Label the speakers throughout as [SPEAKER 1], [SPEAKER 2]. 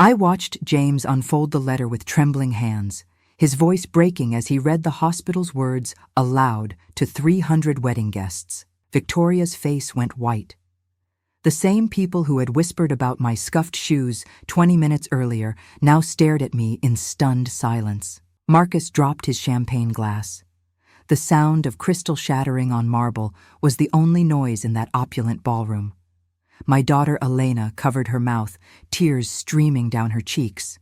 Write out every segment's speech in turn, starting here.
[SPEAKER 1] I watched James unfold the letter with trembling hands, his voice breaking as he read the hospital's words aloud to 300 wedding guests. Victoria's face went white. The same people who had whispered about my scuffed shoes 20 minutes earlier now stared at me in stunned silence. Marcus dropped his champagne glass. The sound of crystal shattering on marble was the only noise in that opulent ballroom. My daughter Elena covered her mouth, tears streaming down her cheeks.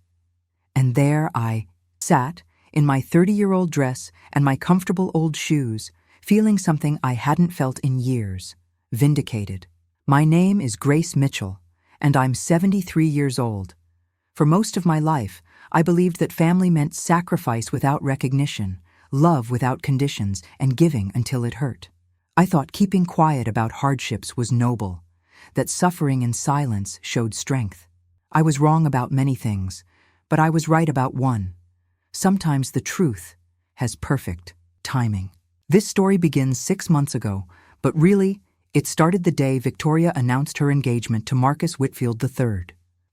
[SPEAKER 1] And there I sat, in my 30-year-old dress and my comfortable old shoes, feeling something I hadn't felt in years, vindicated. My name is Grace Mitchell, and I'm 73 years old. For most of my life, I believed that family meant sacrifice without recognition, love without conditions, and giving until it hurt. I thought keeping quiet about hardships was noble, that suffering in silence showed strength. I was wrong about many things, but I was right about one. Sometimes the truth has perfect timing. This story begins 6 months ago, but really, it started the day Victoria announced her engagement to Marcus Whitfield III.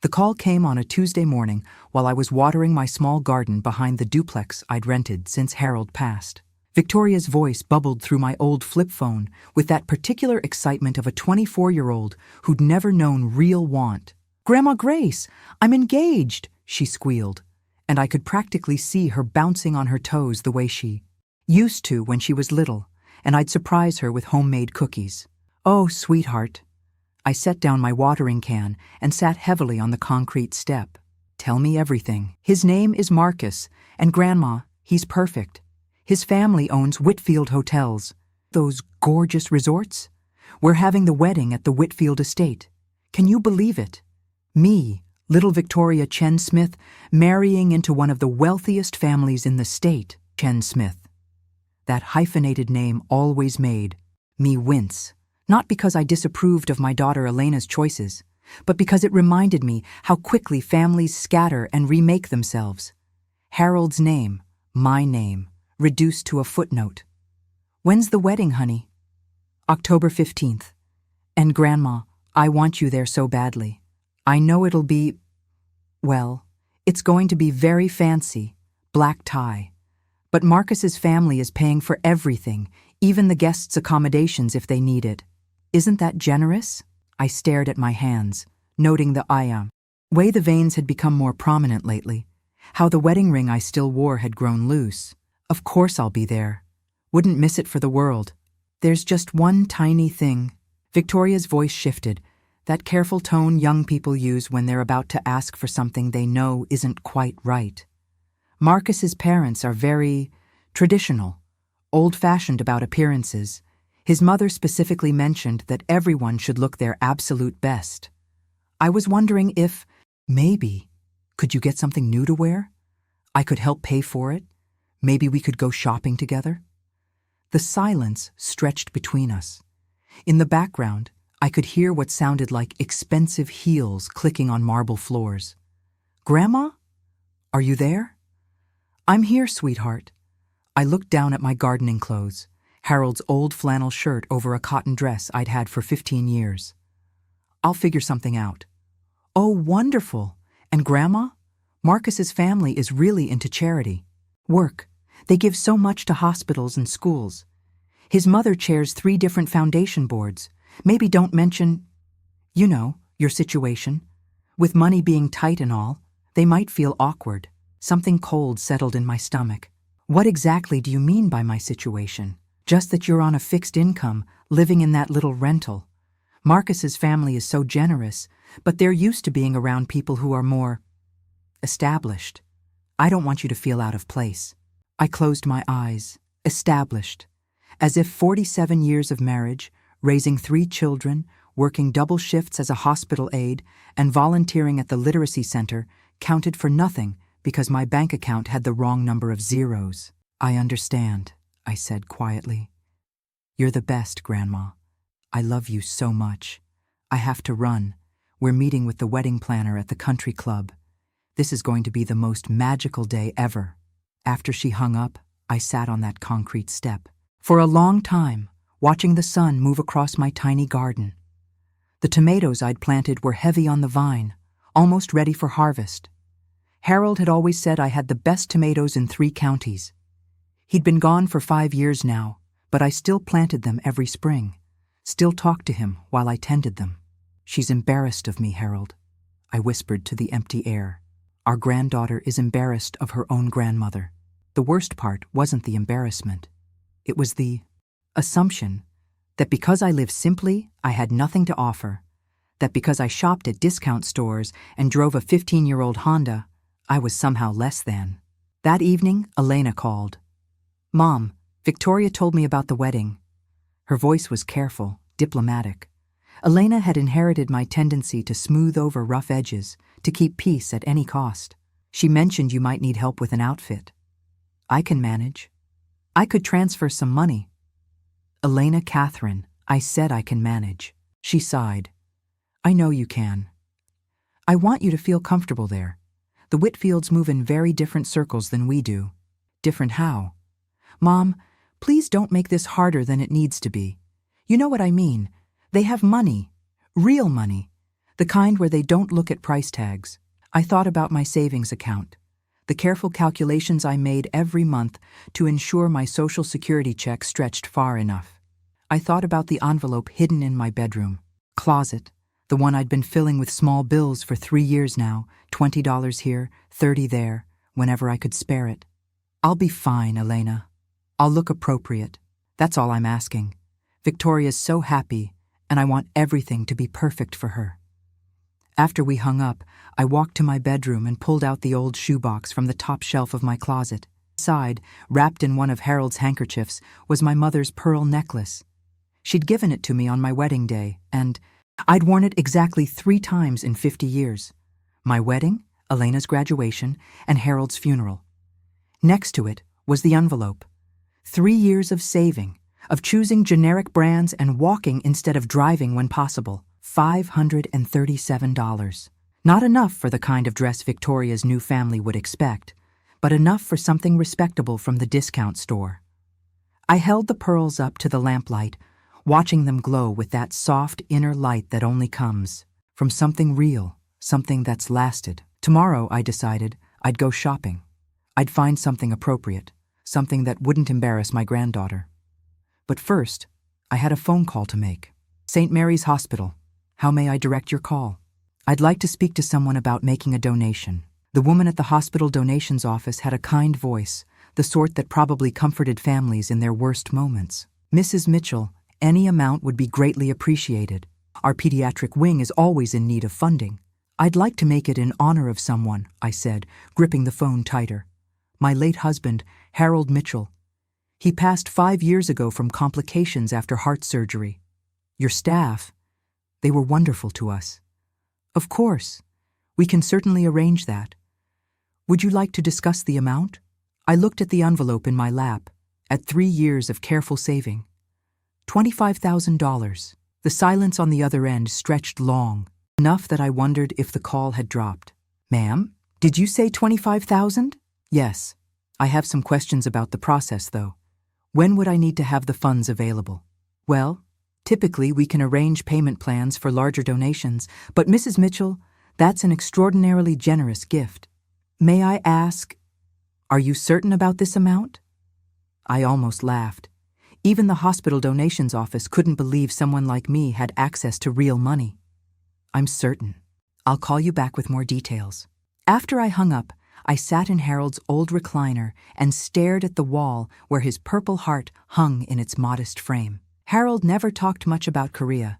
[SPEAKER 1] The call came on a Tuesday morning while I was watering my small garden behind the duplex I'd rented since Harold passed. Victoria's voice bubbled through my old flip phone with that particular excitement of a 24-year-old who'd never known real want. "Grandma Grace, I'm engaged," she squealed, and I could practically see her bouncing on her toes the way she used to when she was little, and I'd surprise her with homemade cookies. "Oh, sweetheart." I set down my watering can and sat heavily on the concrete step. "Tell me everything." "His name is Marcus, and Grandma, he's perfect. His family owns Whitfield Hotels. Those gorgeous resorts? We're having the wedding at the Whitfield estate. Can you believe it? Me, little Victoria Chen Smith, marrying into one of the wealthiest families in the state." Chen Smith. That hyphenated name always made me wince. Not because I disapproved of my daughter Elena's choices, but because it reminded me how quickly families scatter and remake themselves. Harold's name, my name, reduced to a footnote. "When's the wedding, honey?" "October 15th. And Grandma, I want you there so badly. I know it'll be, well, it's going to be very fancy, black tie. But Marcus's family is paying for everything, even the guests' accommodations if they need it. Isn't that generous?" I stared at my hands, noting the way the veins had become more prominent lately, how the wedding ring I still wore had grown loose. "Of course I'll be there. Wouldn't miss it for the world. There's just one tiny thing." Victoria's voice shifted, that careful tone young people use when they're about to ask for something they know isn't quite right. "Marcus's parents are very traditional, old-fashioned about appearances. His mother specifically mentioned that everyone should look their absolute best. I was wondering if, maybe, could you get something new to wear? I could help pay for it. Maybe we could go shopping together." The silence stretched between us. In the background, I could hear what sounded like expensive heels clicking on marble floors. "Grandma? Are you there?" "I'm here, sweetheart." I looked down at my gardening clothes, Harold's old flannel shirt over a cotton dress I'd had for 15 years. "I'll figure something out." "Oh, wonderful. And Grandma? Marcus's family is really into charity work. They give so much to hospitals and schools. His mother chairs 3 different foundation boards. Maybe don't mention, you know, your situation. With money being tight and all, they might feel awkward." Something cold settled in my stomach. "What exactly do you mean by my situation?" "Just that you're on a fixed income, living in that little rental. Marcus's family is so generous, but they're used to being around people who are more established. I don't want you to feel out of place." I closed my eyes. Established. As if 47 years of marriage, raising 3 children, working double shifts as a hospital aide, and volunteering at the literacy center counted for nothing because my bank account had the wrong number of zeros. "I understand," I said quietly. "You're the best, Grandma. I love you so much. I have to run. We're meeting with the wedding planner at the country club. This is going to be the most magical day ever." After she hung up, I sat on that concrete step. For a long time, watching the sun move across my tiny garden. The tomatoes I'd planted were heavy on the vine, almost ready for harvest. Harold had always said I had the best tomatoes in 3 counties. He'd been gone for 5 years now, but I still planted them every spring, still talked to him while I tended them. "She's embarrassed of me, Harold," I whispered to the empty air. "Our granddaughter is embarrassed of her own grandmother." The worst part wasn't the embarrassment. It was the assumption that because I lived simply, I had nothing to offer, that because I shopped at discount stores and drove a 15-year-old Honda, I was somehow less than. That evening, Elena called. "Mom, Victoria told me about the wedding." Her voice was careful, diplomatic. Elena had inherited my tendency to smooth over rough edges, to keep peace at any cost. "She mentioned you might need help with an outfit." "I can manage. I could transfer some money." "Elena Catherine, I said I can manage." She sighed. "I know you can. I want you to feel comfortable there. The Whitfields move in very different circles than we do." "Different how?" "Mom, please don't make this harder than it needs to be. You know what I mean. They have money, real money, the kind where they don't look at price tags." I thought about my savings account, the careful calculations I made every month to ensure my Social Security check stretched far enough. I thought about the envelope hidden in my bedroom closet, the one I'd been filling with small bills for 3 years now, $20 here, $30 there, whenever I could spare it. "I'll be fine, Elena. I'll look appropriate. That's all I'm asking. Victoria's so happy, and I want everything to be perfect for her." After we hung up, I walked to my bedroom and pulled out the old shoebox from the top shelf of my closet. Inside, wrapped in one of Harold's handkerchiefs, was my mother's pearl necklace. She'd given it to me on my wedding day, and I'd worn it exactly 3 times in 50 years. My wedding, Elena's graduation, and Harold's funeral. Next to it was the envelope. 3 years of saving, of choosing generic brands and walking instead of driving when possible. $537. Not enough for the kind of dress Victoria's new family would expect, but enough for something respectable from the discount store. I held the pearls up to the lamplight, watching them glow with that soft inner light that only comes from something real, something that's lasted. Tomorrow, I decided, I'd go shopping. I'd find something appropriate, something that wouldn't embarrass my granddaughter. But first, I had a phone call to make. "St. Mary's Hospital. How may I direct your call?" "I'd like to speak to someone about making a donation." The woman at the hospital donations office had a kind voice, the sort that probably comforted families in their worst moments. "Mrs. Mitchell, any amount would be greatly appreciated. Our pediatric wing is always in need of funding." "I'd like to make it in honor of someone," I said, gripping the phone tighter. "My late husband, Harold Mitchell. He passed 5 years ago from complications after heart surgery. Your staff, they were wonderful to us." "Of course. We can certainly arrange that. Would you like to discuss the amount?" I looked at the envelope in my lap, at 3 years of careful saving. $25,000. The silence on the other end stretched long, enough that I wondered if the call had dropped. "Ma'am, did you say 25,000? "Yes. I have some questions about the process, though. When would I need to have the funds available?" "Well, typically we can arrange payment plans for larger donations, but Mrs. Mitchell, that's an extraordinarily generous gift. May I ask, are you certain about this amount?" I almost laughed. Even the hospital donations office couldn't believe someone like me had access to real money. "I'm certain. I'll call you back with more details." After I hung up, I sat in Harold's old recliner and stared at the wall where his Purple Heart hung in its modest frame. Harold never talked much about Korea,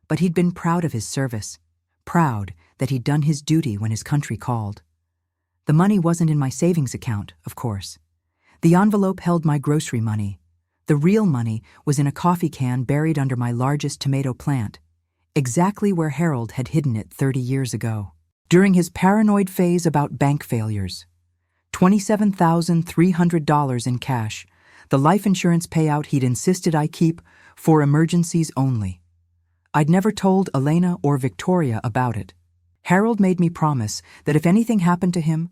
[SPEAKER 1] but he'd been proud of his service, proud that he'd done his duty when his country called. The money wasn't in my savings account, of course. The envelope held my grocery money. The real money was in a coffee can buried under my largest tomato plant, exactly where Harold had hidden it 30 years ago. During his paranoid phase about bank failures, $27,300 in cash, the life insurance payout he'd insisted I keep for emergencies only. I'd never told Elena or Victoria about it. Harold made me promise that if anything happened to him,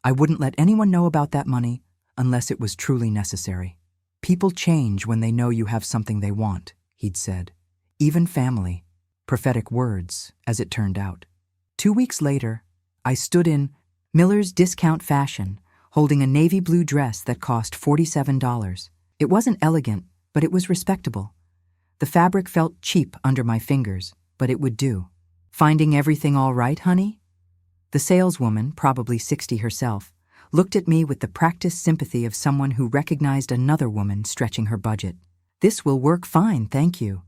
[SPEAKER 1] I wouldn't let anyone know about that money unless it was truly necessary. "People change when they know you have something they want," he'd said. "Even family." Prophetic words, as it turned out. 2 weeks later, I stood in Miller's Discount Fashion, holding a navy blue dress that cost $47. It wasn't elegant, but it was respectable. The fabric felt cheap under my fingers, but it would do. Finding everything all right, honey? The saleswoman, probably 60 herself, looked at me with the practiced sympathy of someone who recognized another woman stretching her budget. This will work fine, thank you.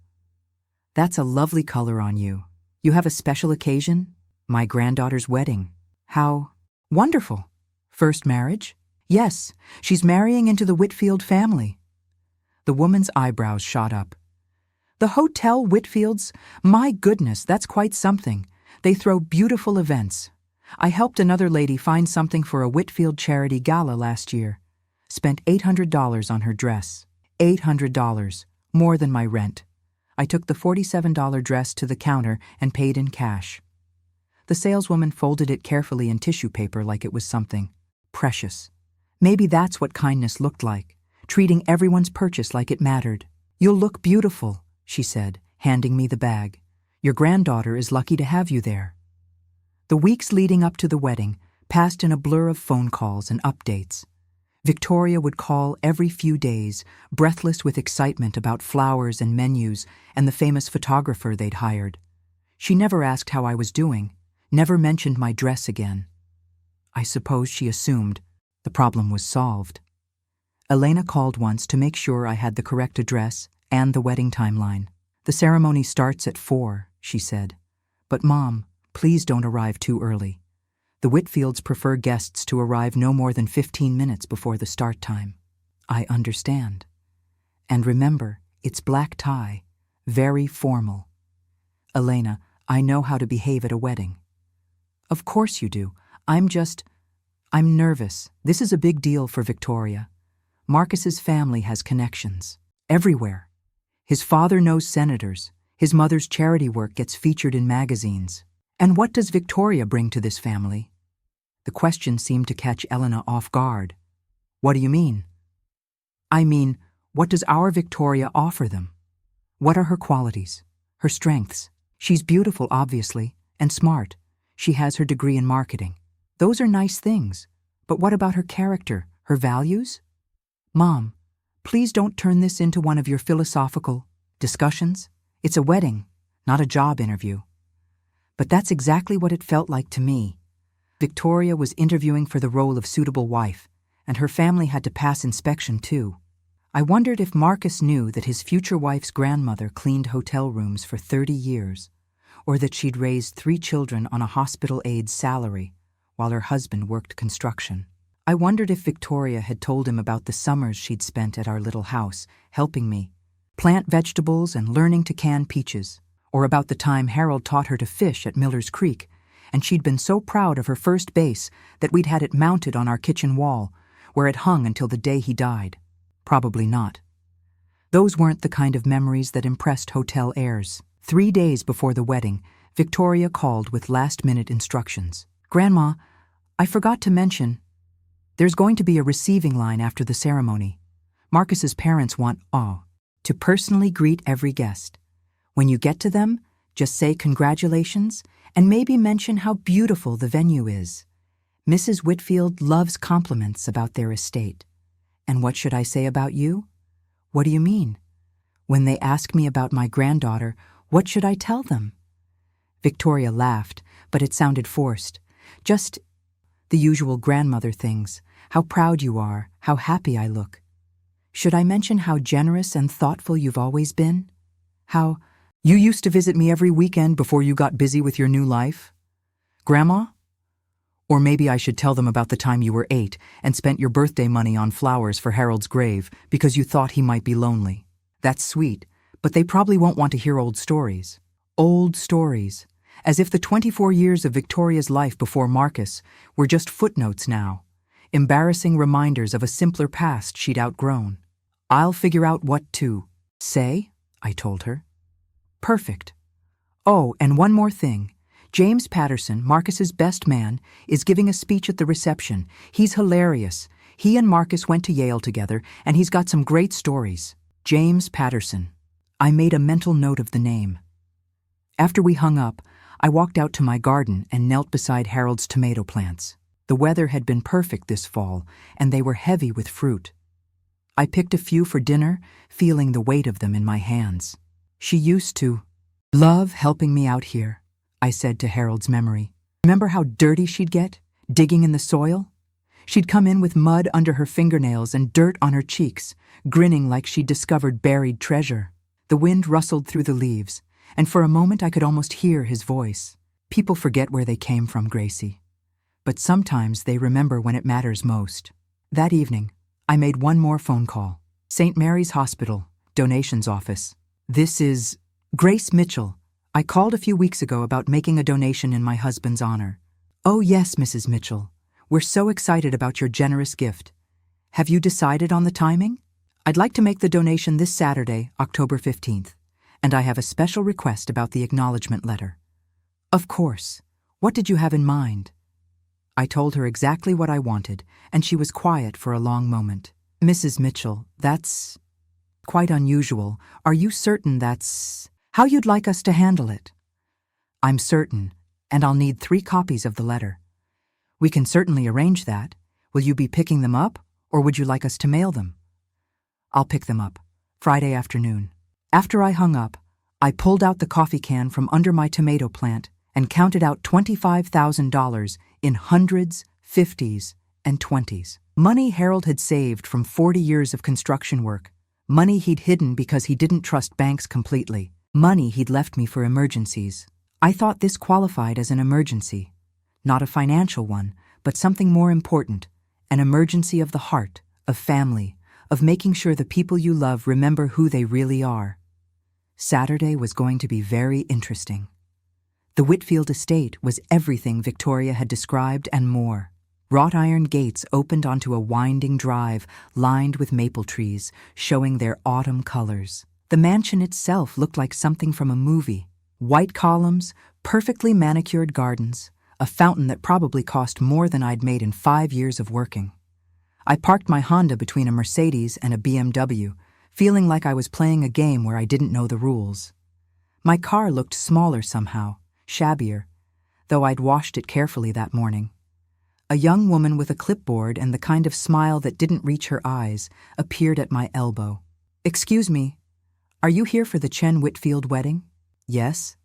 [SPEAKER 1] That's a lovely color on you. You have a special occasion? My granddaughter's wedding. How wonderful. First marriage? Yes, she's marrying into the Whitfield family. The woman's eyebrows shot up. The Hotel Whitfields? My goodness, that's quite something. They throw beautiful events. I helped another lady find something for a Whitfield charity gala last year. Spent $800 on her dress. $800, more than my rent. I took the $47 dress to the counter and paid in cash. The saleswoman folded it carefully in tissue paper like it was something precious. Maybe that's what kindness looked like, treating everyone's purchase like it mattered. You'll look beautiful, she said, handing me the bag. Your granddaughter is lucky to have you there. The weeks leading up to the wedding passed in a blur of phone calls and updates. Victoria would call every few days, breathless with excitement about flowers and menus and the famous photographer they'd hired. She never asked how I was doing, never mentioned my dress again. I suppose she assumed the problem was solved. Elena called once to make sure I had the correct address and the wedding timeline. The ceremony starts at 4, she said. But Mom, please don't arrive too early. The Whitfields prefer guests to arrive no more than 15 minutes before the start time. I understand. And remember, it's black tie, very formal. Elena, I know how to behave at a wedding. Of course you do. I'm nervous. This is a big deal for Victoria. Marcus's family has connections. Everywhere. His father knows senators. His mother's charity work gets featured in magazines. And what does Victoria bring to this family? The question seemed to catch Elena off guard. What do you mean? I mean, what does our Victoria offer them? What are her qualities? Her strengths? She's beautiful, obviously, and smart. She has her degree in marketing. Those are nice things. But what about her character, her values? Mom, please don't turn this into one of your philosophical discussions. It's a wedding, not a job interview. But that's exactly what it felt like to me. Victoria was interviewing for the role of suitable wife, and her family had to pass inspection too. I wondered if Marcus knew that his future wife's grandmother cleaned hotel rooms for 30 years, or that she'd raised 3 children on a hospital aide salary while her husband worked construction. I wondered if Victoria had told him about the summers she'd spent at our little house, helping me plant vegetables and learning to can peaches, or about the time Harold taught her to fish at Miller's Creek, and she'd been so proud of her first base that we'd had it mounted on our kitchen wall, where it hung until the day he died. Probably not. Those weren't the kind of memories that impressed hotel heirs. 3 days before the wedding, Victoria called with last-minute instructions. Grandma, I forgot to mention, there's going to be a receiving line after the ceremony. Marcus's parents want to personally greet every guest. When you get to them, just say congratulations and maybe mention how beautiful the venue is. Mrs. Whitfield loves compliments about their estate. And what should I say about you? What do you mean? When they ask me about my granddaughter, what should I tell them? Victoria laughed, but it sounded forced. Just the usual grandmother things. How proud you are, how happy I look. Should I mention how generous and thoughtful you've always been? How you used to visit me every weekend before you got busy with your new life? Grandma? Or maybe I should tell them about the time you were 8 and spent your birthday money on flowers for Harold's grave because you thought he might be lonely. That's sweet, but they probably won't want to hear old stories. Old stories. As if the 24 years of Victoria's life before Marcus were just footnotes now, embarrassing reminders of a simpler past she'd outgrown. I'll figure out what to say, I told her. Perfect. Oh, and one more thing. James Patterson, Marcus's best man, is giving a speech at the reception. He's hilarious. He and Marcus went to Yale together, and he's got some great stories. James Patterson. I made a mental note of the name. After we hung up, I walked out to my garden and knelt beside Harold's tomato plants. The weather had been perfect this fall, and they were heavy with fruit. I picked a few for dinner, feeling the weight of them in my hands. She used to love helping me out here, I said to Harold's memory. Remember how dirty she'd get, digging in the soil? She'd come in with mud under her fingernails and dirt on her cheeks, grinning like she'd discovered buried treasure. The wind rustled through the leaves, and for a moment I could almost hear his voice. People forget where they came from, Gracie. But sometimes they remember when it matters most. That evening, I made one more phone call. St. Mary's Hospital, donations office. This is Grace Mitchell. I called a few weeks ago about making a donation in my husband's honor. Oh yes, Mrs. Mitchell. We're so excited about your generous gift. Have you decided on the timing? I'd like to make the donation this Saturday, October 15th, and I have a special request about the acknowledgement letter. Of course. What did you have in mind? I told her exactly what I wanted, and she was quiet for a long moment. Mrs. Mitchell, that's quite unusual. Are you certain that's how you'd like us to handle it? I'm certain, and I'll need 3 copies of the letter. We can certainly arrange that. Will you be picking them up, or would you like us to mail them? I'll pick them up, Friday afternoon. After I hung up, I pulled out the coffee can from under my tomato plant and counted out $25,000 in hundreds, 50s, and 20s. Money Harold had saved from 40 years of construction work. Money he'd hidden because he didn't trust banks completely. Money he'd left me for emergencies. I thought this qualified as an emergency. Not a financial one, but something more important. An emergency of the heart, of family, of making sure the people you love remember who they really are. Saturday was going to be very interesting. The Whitfield estate was everything Victoria had described and more. Wrought iron gates opened onto a winding drive lined with maple trees, showing their autumn colors. The mansion itself looked like something from a movie. White columns, perfectly manicured gardens, a fountain that probably cost more than I'd made in 5 years of working. I parked my Honda between a Mercedes and a BMW, feeling like I was playing a game where I didn't know the rules. My car looked smaller somehow, shabbier, though I'd washed it carefully that morning. A young woman with a clipboard and the kind of smile that didn't reach her eyes appeared at my elbow. Excuse me, are you here for the Chen Whitfield wedding? Yes.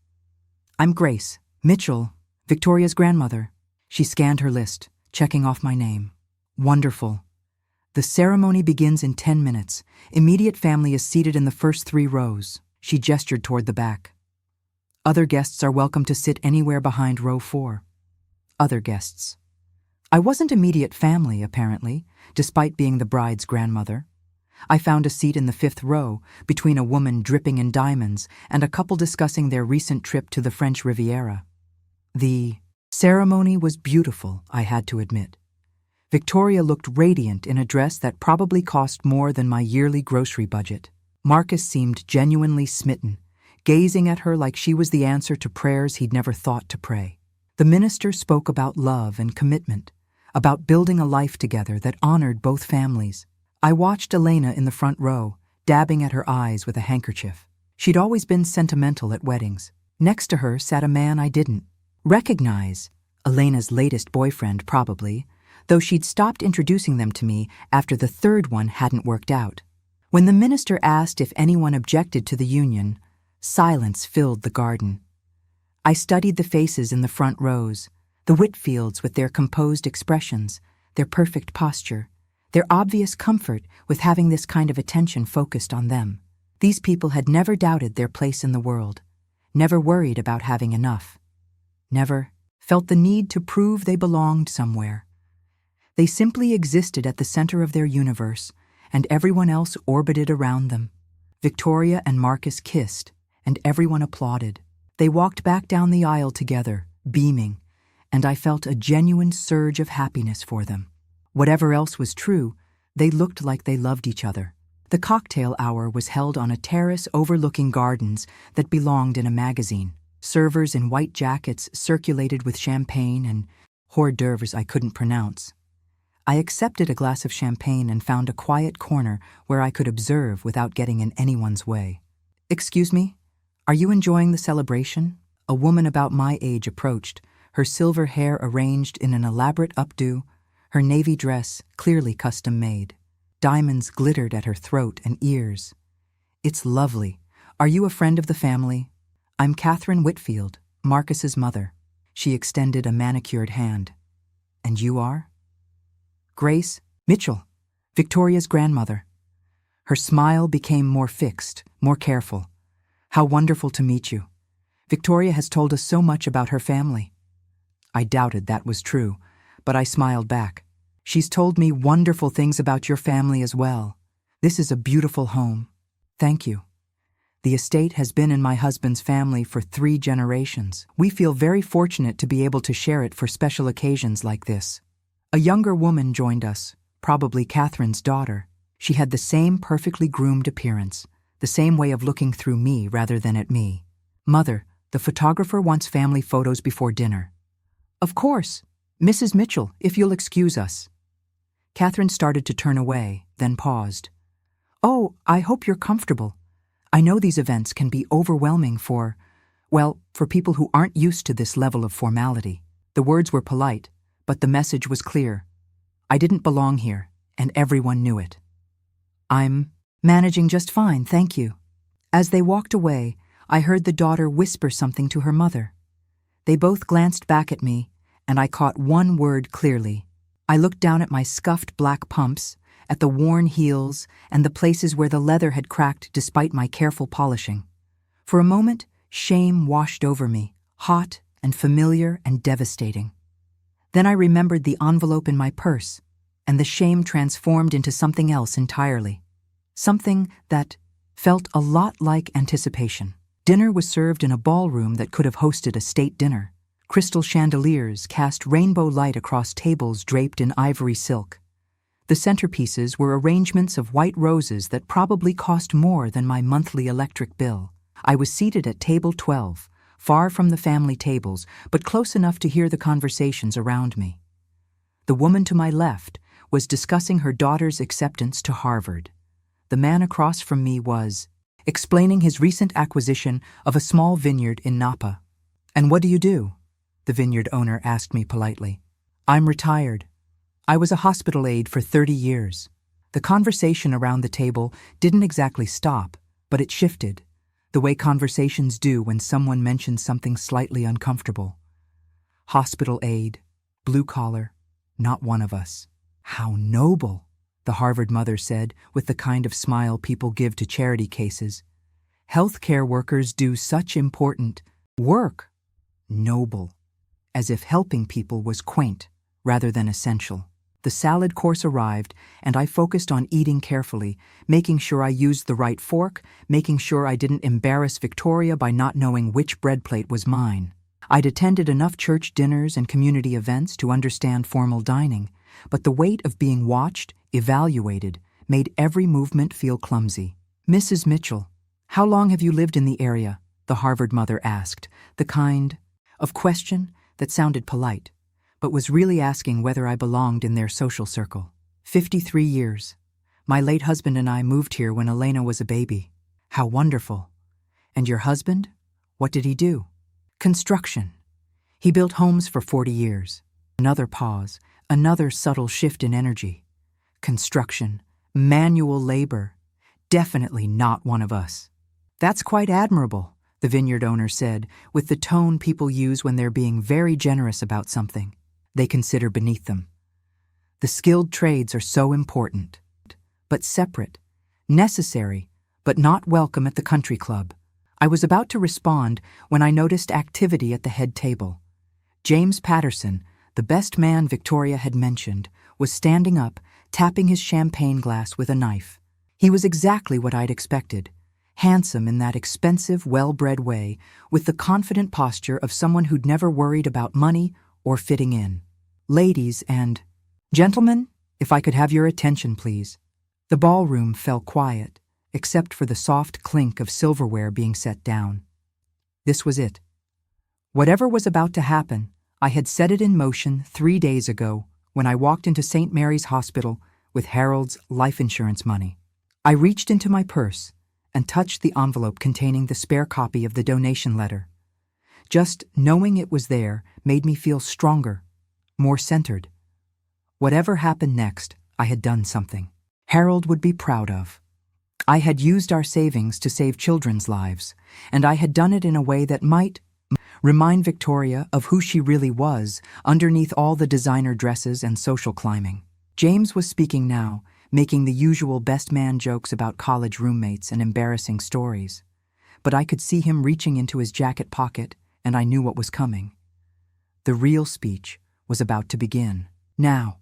[SPEAKER 1] I'm Grace Mitchell, Victoria's grandmother. She scanned her list, checking off my name. Wonderful. The ceremony begins in 10 minutes. Immediate family is seated in the first 3 rows. She gestured toward the back. Other guests are welcome to sit anywhere behind row 4. Other guests. I wasn't immediate family, apparently, despite being the bride's grandmother. I found a seat in the 5th row, between a woman dripping in diamonds and a couple discussing their recent trip to the French Riviera. The ceremony was beautiful, I had to admit. Victoria looked radiant in a dress that probably cost more than my yearly grocery budget. Marcus seemed genuinely smitten, gazing at her like she was the answer to prayers he'd never thought to pray. The minister spoke about love and commitment, about building a life together that honored both families. I watched Elena in the front row, dabbing at her eyes with a handkerchief. She'd always been sentimental at weddings. Next to her sat a man I didn't recognize, Elena's latest boyfriend probably, though she'd stopped introducing them to me after the 3rd one hadn't worked out. When the minister asked if anyone objected to the union, silence filled the garden. I studied the faces in the front rows, the Whitfields with their composed expressions, their perfect posture, their obvious comfort with having this kind of attention focused on them. These people had never doubted their place in the world, never worried about having enough, never felt the need to prove they belonged somewhere. They simply existed at the center of their universe, and everyone else orbited around them. Victoria and Marcus kissed, and everyone applauded. They walked back down the aisle together, beaming, and I felt a genuine surge of happiness for them. Whatever else was true, they looked like they loved each other. The cocktail hour was held on a terrace overlooking gardens that belonged in a magazine. Servers in white jackets circulated with champagne and hors d'oeuvres I couldn't pronounce. I accepted a glass of champagne and found a quiet corner where I could observe without getting in anyone's way. Excuse me, are you enjoying the celebration? A woman about my age approached, her silver hair arranged in an elaborate updo, her navy dress clearly custom-made. Diamonds glittered at her throat and ears. "It's lovely. Are you a friend of the family?" "I'm Catherine Whitfield, Marcus's mother." She extended a manicured hand. "And you are?" "Grace Mitchell, Victoria's grandmother." Her smile became more fixed, more careful. "How wonderful to meet you. Victoria has told us so much about her family." I doubted that was true, but I smiled back. "She's told me wonderful things about your family as well. This is a beautiful home." "Thank you. The estate has been in my husband's family for 3 generations. We feel very fortunate to be able to share it for special occasions like this." A younger woman joined us, probably Catherine's daughter. She had the same perfectly groomed appearance, the same way of looking through me rather than at me. "Mother, the photographer wants family photos before dinner." "Of course. Mrs. Mitchell, if you'll excuse us." Catherine started to turn away, then paused. "Oh, I hope you're comfortable. I know these events can be overwhelming for people who aren't used to this level of formality." The words were polite, but the message was clear. I didn't belong here, and everyone knew it. "I'm managing just fine, thank you." As they walked away, I heard the daughter whisper something to her mother. They both glanced back at me, and I caught one word clearly. I looked down at my scuffed black pumps, at the worn heels, and the places where the leather had cracked despite my careful polishing. For a moment, shame washed over me, hot and familiar and devastating. Then I remembered the envelope in my purse, and the shame transformed into something else entirely. Something that felt a lot like anticipation. Dinner was served in a ballroom that could have hosted a state dinner. Crystal chandeliers cast rainbow light across tables draped in ivory silk. The centerpieces were arrangements of white roses that probably cost more than my monthly electric bill. I was seated at table 12, far from the family tables, but close enough to hear the conversations around me. The woman to my left was discussing her daughter's acceptance to Harvard. The man across from me was explaining his recent acquisition of a small vineyard in Napa. "And what do you do?" the vineyard owner asked me politely. "I'm retired. I was a hospital aide for 30 years. The conversation around the table didn't exactly stop, but it shifted, the way conversations do when someone mentions something slightly uncomfortable. Hospital aide, blue collar, not one of us. "How noble," the Harvard mother said, with the kind of smile people give to charity cases. "Healthcare workers do such important work." Noble. As if helping people was quaint rather than essential. The salad course arrived, and I focused on eating carefully, making sure I used the right fork, making sure I didn't embarrass Victoria by not knowing which bread plate was mine. I'd attended enough church dinners and community events to understand formal dining, but the weight of being watched, evaluated, made every movement feel clumsy. "Mrs. Mitchell, how long have you lived in the area?" the Harvard mother asked, the kind of question that sounded polite, but was really asking whether I belonged in their social circle. 53 years. My late husband and I moved here when Elena was a baby." "How wonderful. And your husband? What did he do?" "Construction. He built homes for 40 years. Another pause, another subtle shift in energy. "Construction, manual labor. Definitely not one of us." "That's quite admirable," the vineyard owner said, with the tone people use when they're being very generous about something they consider beneath them. "The skilled trades are so important, but separate, necessary, but not welcome at the country club." I was about to respond when I noticed activity at the head table. James Patterson, the best man Victoria had mentioned, was standing up, tapping his champagne glass with a knife. He was exactly what I'd expected. Handsome in that expensive, well-bred way, with the confident posture of someone who'd never worried about money or fitting in. "Ladies and gentlemen, if I could have your attention, please." The ballroom fell quiet, except for the soft clink of silverware being set down. This was it. Whatever was about to happen, I had set it in motion 3 days ago when I walked into St. Mary's Hospital with Harold's life insurance money. I reached into my purse and touched the envelope containing the spare copy of the donation letter. Just knowing it was there made me feel stronger, more centered. Whatever happened next, I had done something Harold would be proud of. I had used our savings to save children's lives, and I had done it in a way that might remind Victoria of who she really was underneath all the designer dresses and social climbing. James was speaking now, making the usual best man jokes about college roommates and embarrassing stories. But I could see him reaching into his jacket pocket, and I knew what was coming. The real speech was about to begin. Now,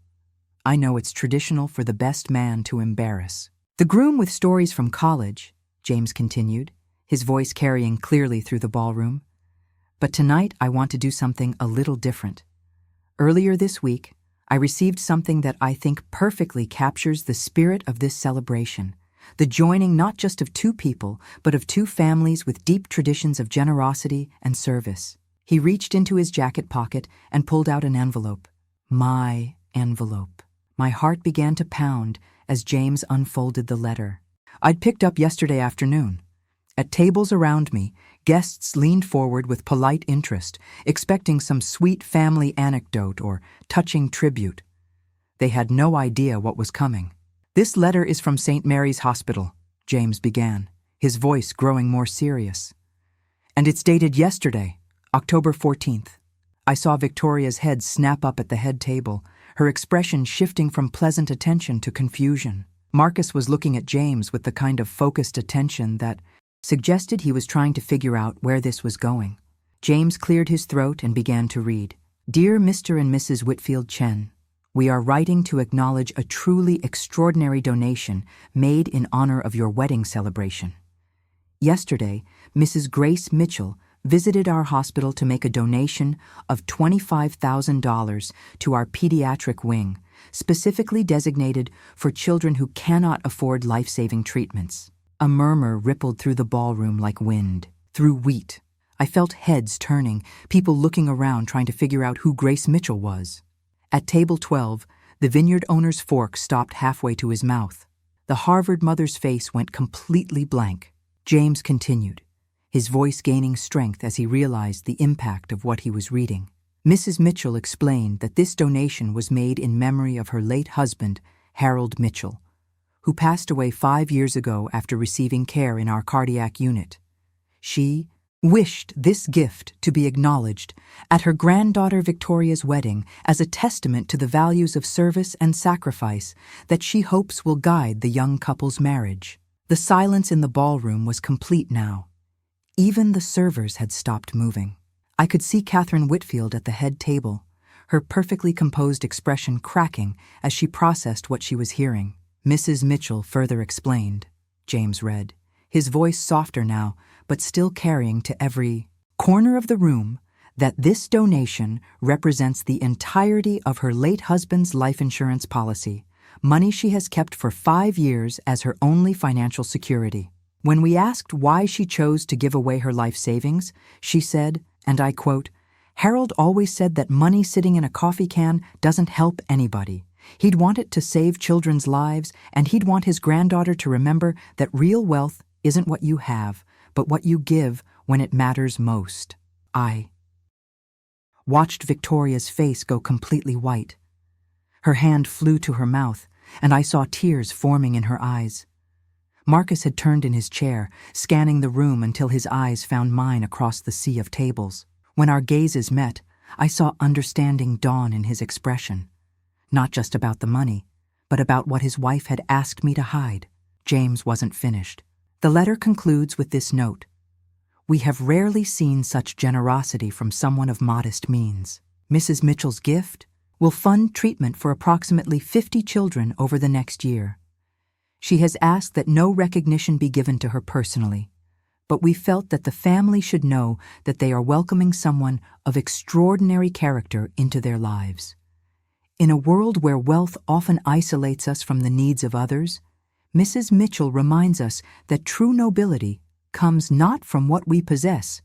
[SPEAKER 1] I know it's traditional for the best man to embarrass. The groom with stories from college, James continued, his voice carrying clearly through the ballroom. But tonight I want to do something a little different. Earlier this week, I received something that I think perfectly captures the spirit of this celebration, the joining not just of two people, but of two families with deep traditions of generosity and service. He reached into his jacket pocket and pulled out an envelope. My envelope. My heart began to pound as James unfolded the letter. I'd picked up yesterday afternoon. At tables around me, guests leaned forward with polite interest, expecting some sweet family anecdote or touching tribute. They had no idea what was coming. "This letter is from St. Mary's Hospital," James began, his voice growing more serious. "And it's dated yesterday, October 14th. I saw Victoria's head snap up at the head table, her expression shifting from pleasant attention to confusion. Marcus was looking at James with the kind of focused attention that suggested he was trying to figure out where this was going. James cleared his throat and began to read. "Dear Mr. and Mrs. Whitfield Chen, we are writing to acknowledge a truly extraordinary donation made in honor of your wedding celebration. Yesterday, Mrs. Grace Mitchell visited our hospital to make a donation of $25,000 to our pediatric wing, specifically designated for children who cannot afford life-saving treatments." A murmur rippled through the ballroom like wind, through wheat. I felt heads turning, people looking around trying to figure out who Grace Mitchell was. At table 12, the vineyard owner's fork stopped halfway to his mouth. The Harvard mother's face went completely blank. James continued, his voice gaining strength as he realized the impact of what he was reading. Mrs. Mitchell explained that this donation was made in memory of her late husband, Harold Mitchell, who passed away 5 years ago after receiving care in our cardiac unit. She wished this gift to be acknowledged at her granddaughter Victoria's wedding as a testament to the values of service and sacrifice that she hopes will guide the young couple's marriage. The silence in the ballroom was complete now. Even the servers had stopped moving. I could see Catherine Whitfield at the head table, her perfectly composed expression cracking as she processed what she was hearing. Mrs. Mitchell further explained, James read, his voice softer now, but still carrying to every corner of the room, that this donation represents the entirety of her late husband's life insurance policy, money she has kept for 5 years as her only financial security. When we asked why she chose to give away her life savings, she said, and I quote, "Harold always said that money sitting in a coffee can doesn't help anybody. He'd want it to save children's lives, and he'd want his granddaughter to remember that real wealth isn't what you have, but what you give when it matters most." I watched Victoria's face go completely white. Her hand flew to her mouth, and I saw tears forming in her eyes. Marcus had turned in his chair, scanning the room until his eyes found mine across the sea of tables. When our gazes met, I saw understanding dawn in his expression. Not just about the money, but about what his wife had asked me to hide. James wasn't finished. The letter concludes with this note. "We have rarely seen such generosity from someone of modest means. Mrs. Mitchell's gift will fund treatment for approximately 50 children over the next year. She has asked that no recognition be given to her personally, but we felt that the family should know that they are welcoming someone of extraordinary character into their lives. In a world where wealth often isolates us from the needs of others, Mrs. Mitchell reminds us that true nobility comes not from what we possess,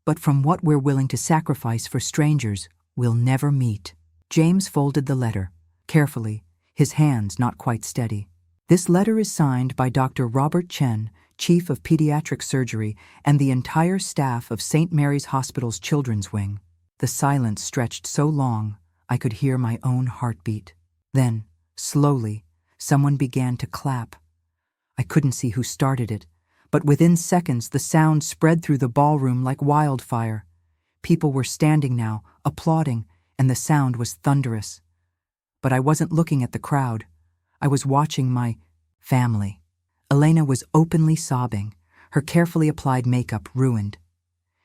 [SPEAKER 1] but from what we're willing to sacrifice for strangers we'll never meet." James folded the letter, carefully, his hands not quite steady. "This letter is signed by Dr. Robert Chen, chief of pediatric surgery, and the entire staff of St. Mary's Hospital's children's wing. The silence stretched so long I could hear my own heartbeat. Then, slowly, someone began to clap. I couldn't see who started it, but within seconds the sound spread through the ballroom like wildfire. People were standing now, applauding, and the sound was thunderous. But I wasn't looking at the crowd. I was watching my family. Elena was openly sobbing, her carefully applied makeup ruined.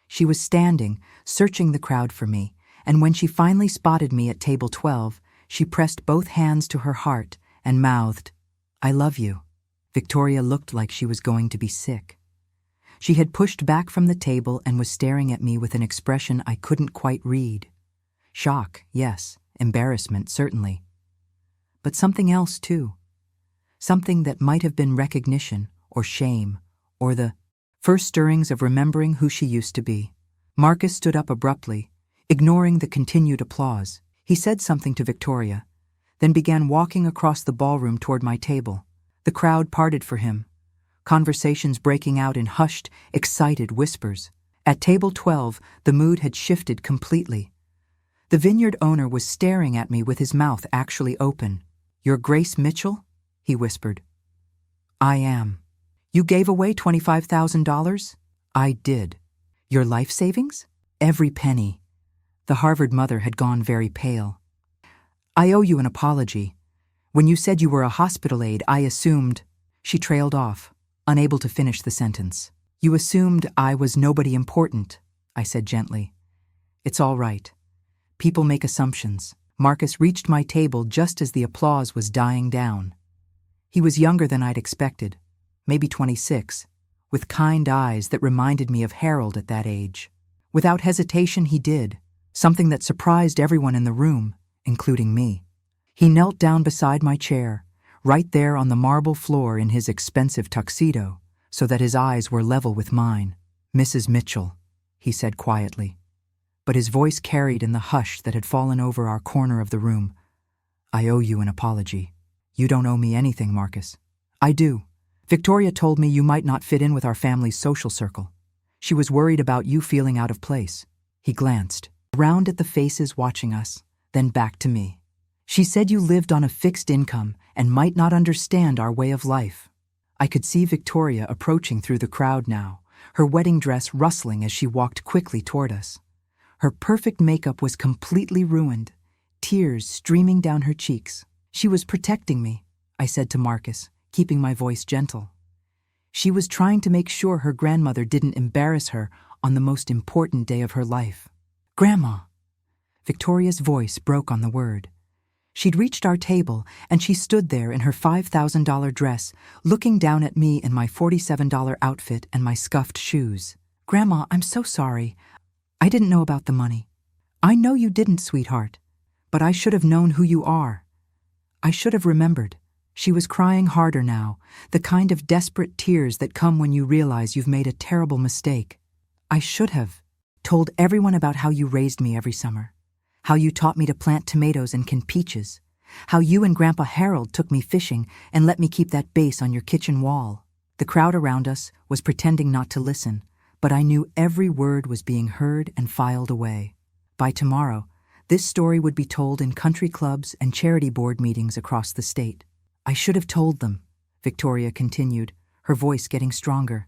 [SPEAKER 1] She was standing, searching the crowd for me, and when she finally spotted me at table 12, she pressed both hands to her heart and mouthed, "I love you." Victoria looked like she was going to be sick. She had pushed back from the table and was staring at me with an expression I couldn't quite read. Shock, yes. Embarrassment, certainly. But something else, too. Something that might have been recognition, or shame, or the first stirrings of remembering who she used to be. Marcus stood up abruptly, ignoring the continued applause. He said something to Victoria, then began walking across the ballroom toward my table. The crowd parted for him, conversations breaking out in hushed, excited whispers. At table 12, the mood had shifted completely. The vineyard owner was staring at me with his mouth actually open. "You're Grace Mitchell?" he whispered. "I am." "You gave away $25,000? "I did." "Your life savings?" "Every penny." The Harvard mother had gone very pale. "I owe you an apology. When you said you were a hospital aide, I assumed—" She trailed off, unable to finish the sentence. "You assumed I was nobody important," I said gently. "It's all right. People make assumptions." Marcus reached my table just as the applause was dying down. He was younger than I'd expected, maybe 26, with kind eyes that reminded me of Harold at that age. Without hesitation, he did, something that surprised everyone in the room, including me. He knelt down beside my chair, right there on the marble floor in his expensive tuxedo, so that his eyes were level with mine. "Mrs. Mitchell," he said quietly, but his voice carried in the hush that had fallen over our corner of the room. "I owe you an apology." "You don't owe me anything, Marcus." "I do. Victoria told me you might not fit in with our family's social circle. She was worried about you feeling out of place." He glanced around at the faces watching us, then back to me. "She said you lived on a fixed income and might not understand our way of life." I could see Victoria approaching through the crowd now, her wedding dress rustling as she walked quickly toward us. Her perfect makeup was completely ruined, tears streaming down her cheeks. "She was protecting me," I said to Marcus, keeping my voice gentle. "She was trying to make sure her grandmother didn't embarrass her on the most important day of her life." "Grandma!" Victoria's voice broke on the word. She'd reached our table, and she stood there in her $5,000 dress, looking down at me in my $47 outfit and my scuffed shoes. "Grandma, I'm so sorry. I didn't know about the money." "I know you didn't, sweetheart. But I should have known who you are. I should have remembered." She was crying harder now, the kind of desperate tears that come when you realize you've made a terrible mistake. "I should have told everyone about how you raised me every summer, how you taught me to plant tomatoes and can peaches, how you and Grandpa Harold took me fishing and let me keep that base on your kitchen wall." The crowd around us was pretending not to listen, but I knew every word was being heard and filed away. By tomorrow, this story would be told in country clubs and charity board meetings across the state. "I should have told them," Victoria continued, her voice getting stronger,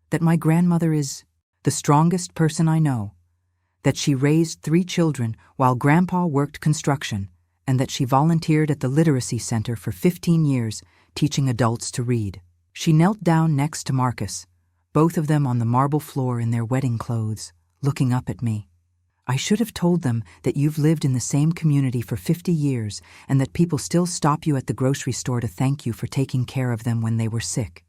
[SPEAKER 1] "that my grandmother is the strongest person I know, that she raised 3 children while Grandpa worked construction, and that she volunteered at the Literacy Center for 15 years, teaching adults to read." She knelt down next to Marcus, both of them on the marble floor in their wedding clothes, looking up at me. "I should have told them that you've lived in the same community for 50 years and that people still stop you at the grocery store to thank you for taking care of them when they were sick.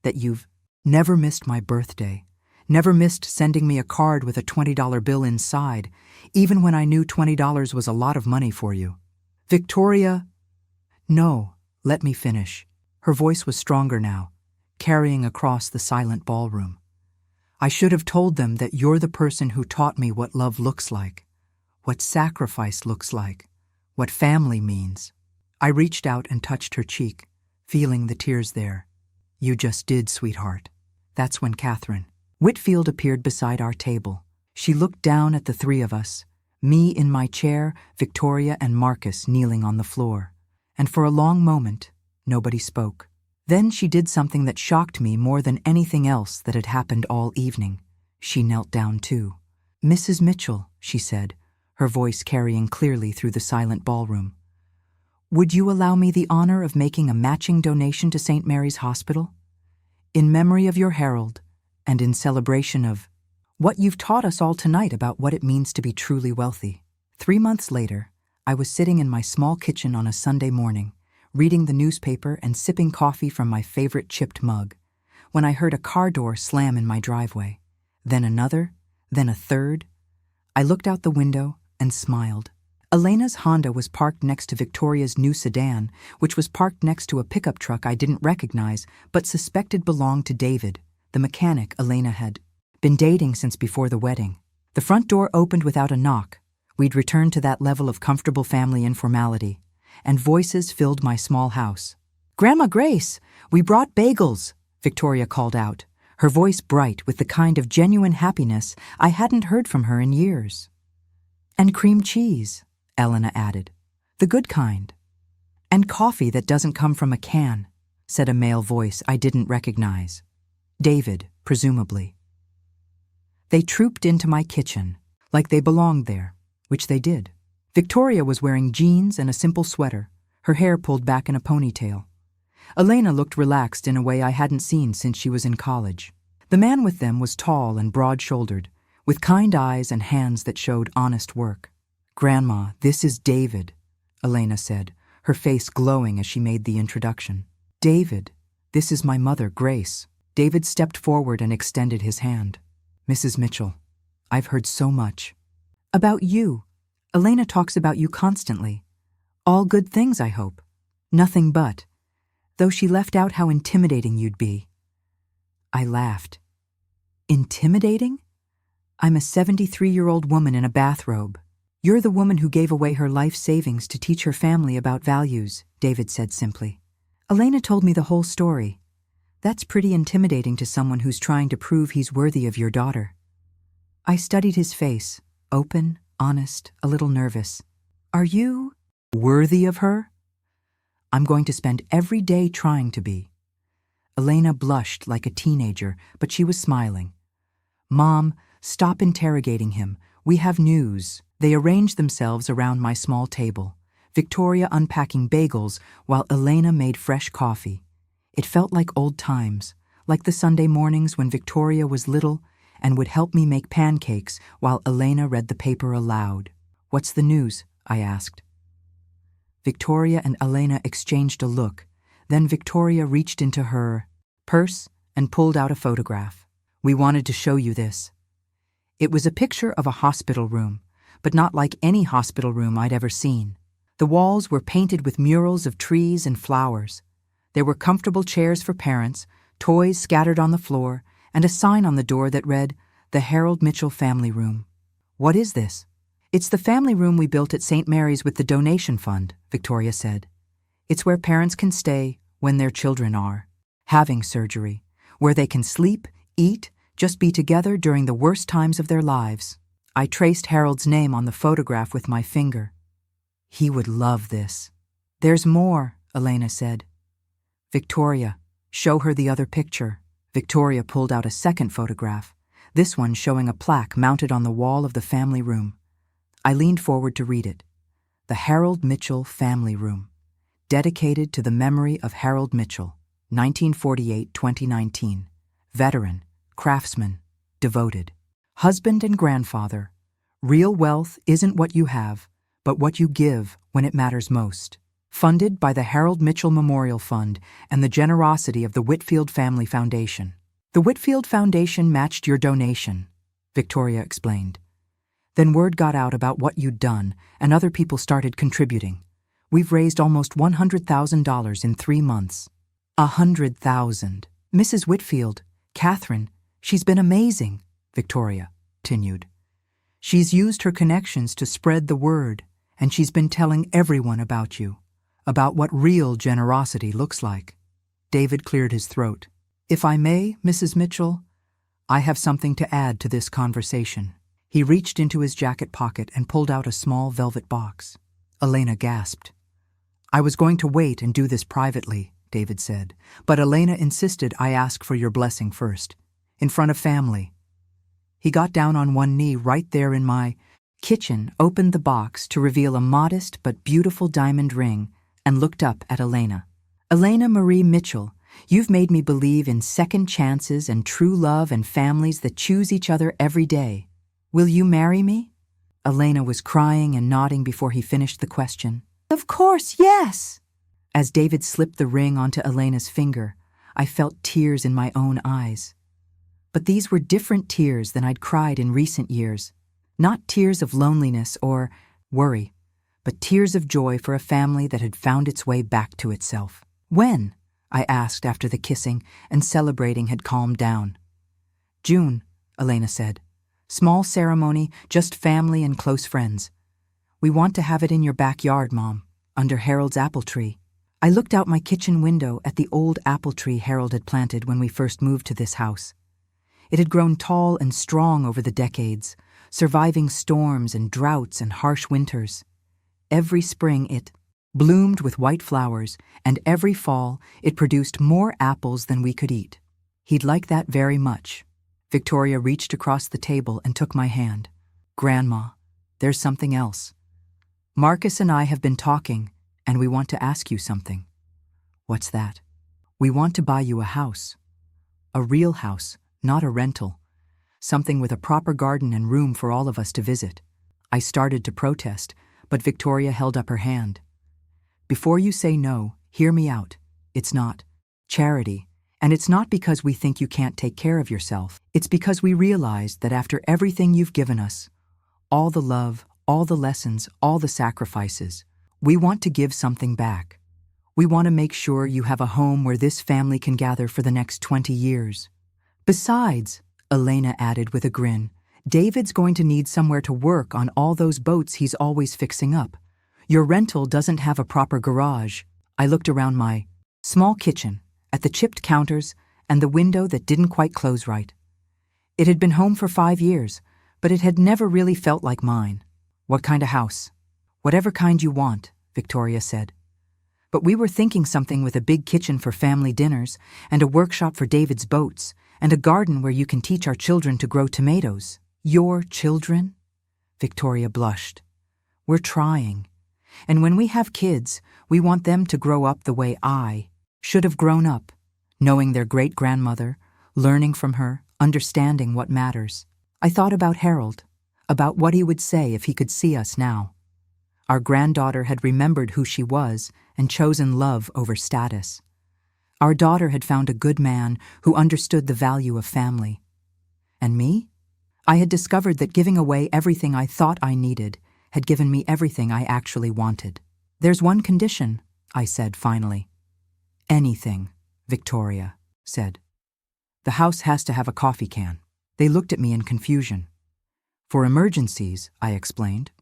[SPEAKER 1] That you've never missed my birthday, never missed sending me a card with a $20 bill inside, even when I knew $20 was a lot of money for you." "Victoria—" "No, let me finish." Her voice was stronger now, carrying across the silent ballroom. "I should have told them that you're the person who taught me what love looks like, what sacrifice looks like, what family means." I reached out and touched her cheek, feeling the tears there. You just did, sweetheart. That's when Catherine Whitfield appeared beside our table. She looked down at the three of us, me in my chair, Victoria and Marcus kneeling on the floor. And for a long moment, nobody spoke. Then she did something that shocked me more than anything else that had happened all evening. She knelt down too. "Mrs. Mitchell," she said, her voice carrying clearly through the silent ballroom. "Would you allow me the honor of making a matching donation to St. Mary's Hospital? In memory of your Harold, and in celebration of what you've taught us all tonight about what it means to be truly wealthy." 3 months later, I was sitting in my small kitchen on a Sunday morning, reading the newspaper and sipping coffee from my favorite chipped mug, when I heard a car door slam in my driveway. Then another, then a third. I looked out the window and smiled. Elena's Honda was parked next to Victoria's new sedan, which was parked next to a pickup truck I didn't recognize but suspected belonged to David, the mechanic Elena had been dating since before the wedding. The front door opened without a knock. We'd returned to that level of comfortable family informality, and voices filled my small house. "Grandma Grace, we brought bagels," Victoria called out, her voice bright with the kind of genuine happiness I hadn't heard from her in years. "And cream cheese," Elena added. "The good kind." "And coffee that doesn't come from a can," said a male voice I didn't recognize. David, presumably. They trooped into my kitchen, like they belonged there, which they did. Victoria was wearing jeans and a simple sweater, her hair pulled back in a ponytail. Elena looked relaxed in a way I hadn't seen since she was in college. The man with them was tall and broad-shouldered, with kind eyes and hands that showed honest work. "Grandma, this is David," Elena said, her face glowing as she made the introduction. "David, this is my mother, Grace." David stepped forward and extended his hand. "Mrs. Mitchell, I've heard so much. About you. Elena talks about you constantly. All good things, I hope. Nothing but. Though she left out how intimidating you'd be." I laughed. "Intimidating? I'm a 73-year-old woman in a bathrobe. You're the woman who gave away her life savings to teach her family about values," David said simply. "Elena told me the whole story. That's pretty intimidating to someone who's trying to prove he's worthy of your daughter." I studied his face, open, honest, a little nervous. "Are you worthy of her?" "I'm going to spend every day trying to be." Elena blushed like a teenager, but she was smiling. "Mom, stop interrogating him. We have news." They arranged themselves around my small table, Victoria unpacking bagels while Elena made fresh coffee. It felt like old times, like the Sunday mornings when Victoria was little and would help me make pancakes while Elena read the paper aloud. "What's the news?" I asked. Victoria and Elena exchanged a look. Then Victoria reached into her purse and pulled out a photograph. "We wanted to show you this." It was a picture of a hospital room, but not like any hospital room I'd ever seen. The walls were painted with murals of trees and flowers. There were comfortable chairs for parents, toys scattered on the floor, and a sign on the door that read, "The Harold Mitchell Family Room." "What is this?" "It's the family room we built at St. Mary's with the donation fund," Victoria said. "It's where parents can stay when their children are having surgery, where they can sleep, eat, just be together during the worst times of their lives." I traced Harold's name on the photograph with my finger. "He would love this." "There's more," Elena said. "Victoria, show her the other picture." Victoria pulled out a second photograph, this one showing a plaque mounted on the wall of the family room. I leaned forward to read it. "The Harold Mitchell Family Room. Dedicated to the memory of Harold Mitchell, 1948-2019. Veteran, craftsman, devoted. Husband and grandfather. Real wealth isn't what you have, but what you give when it matters most. Funded by the Harold Mitchell Memorial Fund and the generosity of the Whitfield Family Foundation." "The Whitfield Foundation matched your donation," Victoria explained. "Then word got out about what you'd done, and other people started contributing. We've raised almost $100,000 in 3 months. 100,000. Mrs. Whitfield, Catherine, she's been amazing," Victoria continued. "She's used her connections to spread the word, and she's been telling everyone about you, about what real generosity looks like." David cleared his throat. If I may, Mrs. Mitchell, I have something to add to this conversation. He reached into his jacket pocket and pulled out a small velvet box. Elena gasped. I was going to wait and do this privately, David said, but Elena insisted I ask for your blessing first, in front of family. He got down on one knee right there in my kitchen, opened the box to reveal a modest but beautiful diamond ring, and looked up at Elena. Elena Marie Mitchell, you've made me believe in second chances and true love and families that choose each other every day. Will you marry me? Elena was crying and nodding before he finished the question. Of course, yes! As David slipped the ring onto Elena's finger, I felt tears in my own eyes. But these were different tears than I'd cried in recent years. Not tears of loneliness or worry, but tears of joy for a family that had found its way back to itself. When? I asked after the kissing and celebrating had calmed down. June, Elena said. Small ceremony, just family and close friends. We want to have it in your backyard, Mom, under Harold's apple tree. I looked out my kitchen window at the old apple tree Harold had planted when we first moved to this house. It had grown tall and strong over the decades, surviving storms and droughts and harsh winters. Every spring it bloomed with white flowers, and every fall it produced more apples than we could eat. He'd like that very much. Victoria reached across the table and took my hand. Grandma, there's something else. Marcus and I have been talking, and we want to ask you something. What's that? We want to buy you a house. A real house, not a rental. Something with a proper garden and room for all of us to visit. I started to protest, but Victoria held up her hand. Before you say no, hear me out. It's not charity, and it's not because we think you can't take care of yourself. It's because we realize that after everything you've given us, all the love, all the lessons, all the sacrifices, we want to give something back. We want to make sure you have a home where this family can gather for the next 20 years. Besides, Elena added with a grin, David's going to need somewhere to work on all those boats he's always fixing up. Your rental doesn't have a proper garage. I looked around my small kitchen, at the chipped counters and the window that didn't quite close right. It had been home for 5 years, but it had never really felt like mine. What kind of house? Whatever kind you want, Victoria said. But we were thinking something with a big kitchen for family dinners and a workshop for David's boats and a garden where you can teach our children to grow tomatoes. Your children? Victoria blushed. We're trying. And when we have kids, we want them to grow up the way I should have grown up, knowing their great-grandmother, learning from her, understanding what matters. I thought about Harold, about what he would say if he could see us now. Our granddaughter had remembered who she was and chosen love over status. Our daughter had found a good man who understood the value of family. And me? I had discovered that giving away everything I thought I needed had given me everything I actually wanted. There's one condition, I said finally. Anything, Victoria said. The house has to have a coffee can. They looked at me in confusion. For emergencies, I explained.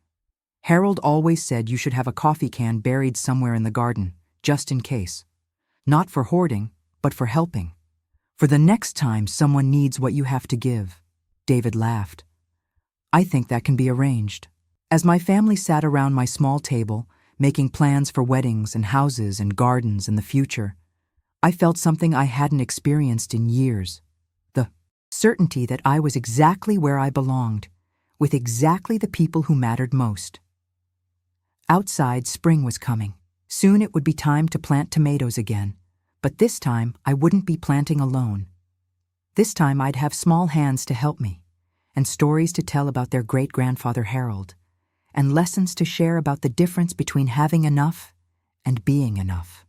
[SPEAKER 1] Harold always said you should have a coffee can buried somewhere in the garden, just in case. Not for hoarding, but for helping. For the next time someone needs what you have to give. David laughed. I think that can be arranged. As my family sat around my small table, making plans for weddings and houses and gardens in the future, I felt something I hadn't experienced in years. The certainty that I was exactly where I belonged, with exactly the people who mattered most. Outside, spring was coming. Soon it would be time to plant tomatoes again, but this time I wouldn't be planting alone. This time I'd have small hands to help me, and stories to tell about their great-grandfather Harold, and lessons to share about the difference between having enough and being enough.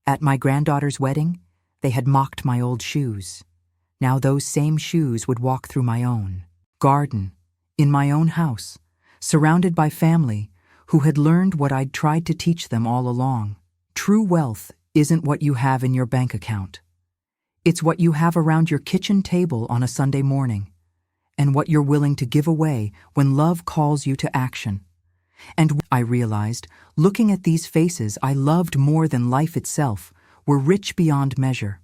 [SPEAKER 1] At my granddaughter's wedding, they had mocked my old shoes. Now those same shoes would walk through my own garden, in my own house, surrounded by family who had learned what I'd tried to teach them all along. True wealth isn't what you have in your bank account. It's what you have around your kitchen table on a Sunday morning, and what you're willing to give away when love calls you to action. And I realized, looking at these faces I loved more than life itself, were rich beyond measure.